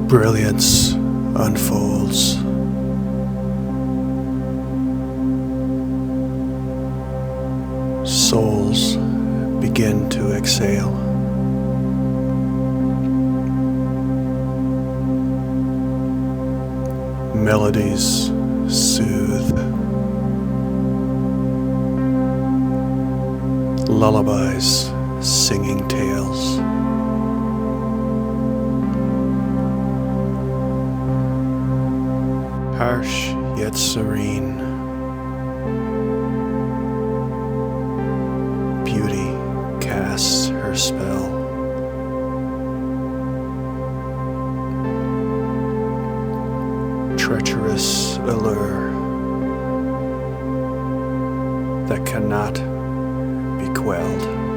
Brilliance unfolds. Souls begin to exhale. Melodies soothe. Lullabies singing tales. Harsh yet serene. Beauty casts her spell. Treacherous allure that cannot be quelled.